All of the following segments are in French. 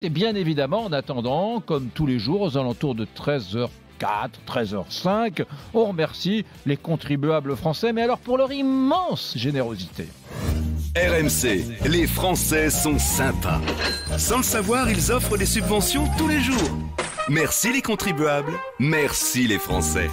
Et bien évidemment, en attendant, comme tous les jours, aux alentours de 13h04, 13h05, on remercie les contribuables français, mais alors pour leur immense générosité. RMC, les Français sont sympas. Sans le savoir, ils offrent des subventions tous les jours. Merci les contribuables, merci les Français.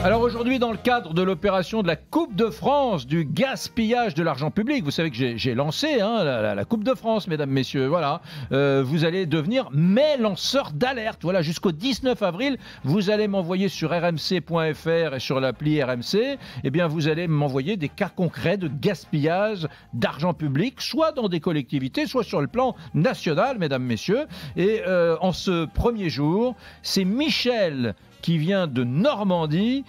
Alors aujourd'hui, dans le cadre de l'opération de la Coupe de France, du gaspillage de l'argent public, vous savez que j'ai lancé la Coupe de France, mesdames, messieurs, voilà. Vous allez devenir mes lanceurs d'alerte. Voilà, jusqu'au 19 avril, vous allez m'envoyer sur rmc.fr et sur l'appli RMC, eh bien vous allez m'envoyer des cas concrets de gaspillage d'argent public, soit dans des collectivités, soit sur le plan national, mesdames, messieurs. Et en ce premier jour, c'est Michel qui vient de Normandie,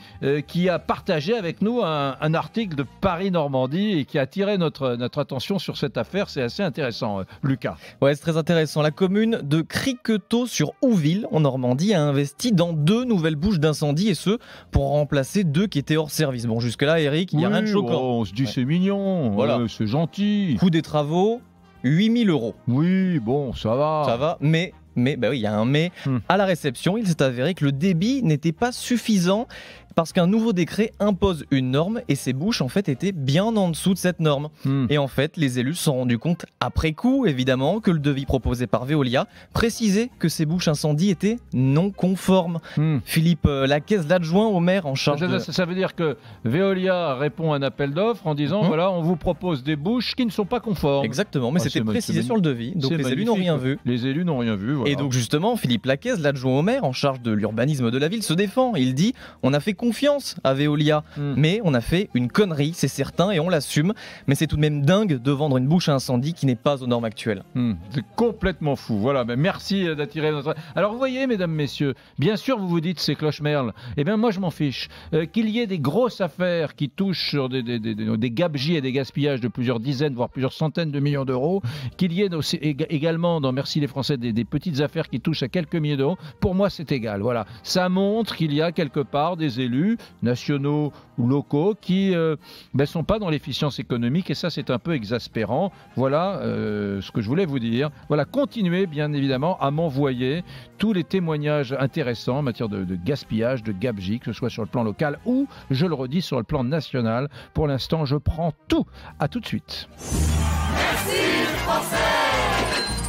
qui a partagé avec nous un article de Paris-Normandie et qui a attiré notre attention sur cette affaire. C'est assez intéressant, Lucas. Ouais, c'est très intéressant. La commune de Criquetot-sur-Ouville, en Normandie, a investi dans 2 nouvelles bouches d'incendie, et ce, pour remplacer 2 qui étaient hors service. Bon, jusque-là, Eric, il n'y a rien de choquant. On se dit c'est mignon, voilà. C'est gentil. Coût des travaux, 8 000 €. Oui, bon, ça va. Ça va, mais bah oui, il y a un mais. À la réception, il s'est avéré que le débit n'était pas suffisant parce qu'un nouveau décret impose une norme et ces bouches en fait étaient bien en dessous de cette norme. Et en fait, les élus se sont rendus compte après coup, évidemment, que le devis proposé par Veolia précisait que ces bouches incendie étaient non conformes. Philippe Lacaisse, l'adjoint au maire en charge ça veut dire que Veolia répond à un appel d'offres en disant voilà, on vous propose des bouches qui ne sont pas conformes. Exactement, mais c'était précisé sur le devis, donc les élus n'ont rien vu. Les élus n'ont rien vu, voilà. Et donc justement, Philippe Lacaisse, l'adjoint au maire en charge de l'urbanisme de la ville, se défend. Il dit on a fait confiance à Veolia, mais on a fait une connerie, c'est certain, et on l'assume. Mais c'est tout de même dingue de vendre une bouche à incendie qui n'est pas aux normes actuelles. C'est complètement fou. Voilà, mais merci d'attirer notre... Alors vous voyez, mesdames, messieurs, bien sûr vous vous dites c'est cloche-merle. Eh bien moi je m'en fiche. Qu'il y ait des grosses affaires qui touchent sur des gabegies et des gaspillages de plusieurs dizaines, voire plusieurs centaines de millions d'euros, qu'il y ait aussi, également dans Merci les Français des petites affaires qui touchent à quelques milliers d'euros, pour moi c'est égal. Voilà, ça montre qu'il y a quelque part des élus nationaux ou locaux qui sont pas dans l'efficience économique, et ça c'est un peu exaspérant. Voilà ce que je voulais vous dire. Voilà, continuez bien évidemment à m'envoyer tous les témoignages intéressants en matière de gaspillage, de gabegie, que ce soit sur le plan local ou, je le redis, sur le plan national. Pour l'instant, je prends tout. À tout de suite. Merci les Français.